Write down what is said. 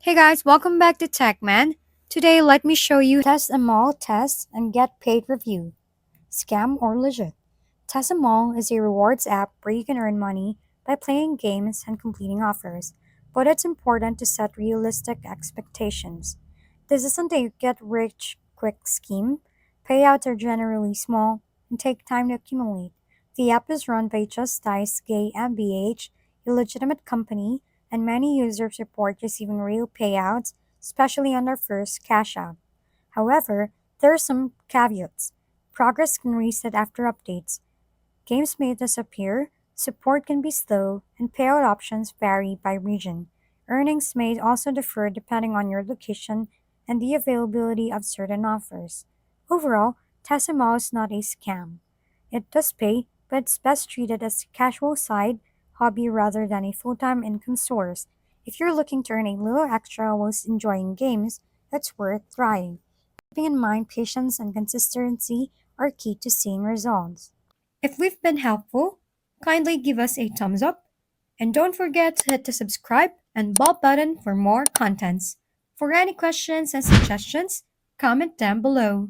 Hey guys, welcome back to TechMan. Today, let me show you Test Them All test and get paid review. Scam or legit? Test Them All is a rewards app where you can earn money by playing games and completing offers, but it's important to set realistic expectations. This isn't a get rich quick scheme. Payouts are generally small and take time to accumulate. The app is run by Justice Gay MBH, a legitimate company, and many users report receiving real payouts, especially on their first cash out. However, there are some caveats. Progress can reset after updates. Games may disappear, support can be slow, and payout options vary by region. Earnings may also differ depending on your location and the availability of certain offers. Overall, Tessimo is not a scam. It does pay, but it's best treated as a casual side hobby rather than a full-time income source. If you're looking to earn a little extra whilst enjoying games, it's worth trying. Keeping in mind patience and consistency are key to seeing results. If we've been helpful, kindly give us a thumbs up and don't forget to hit the subscribe and bell button for more contents. For any questions and suggestions, comment down below.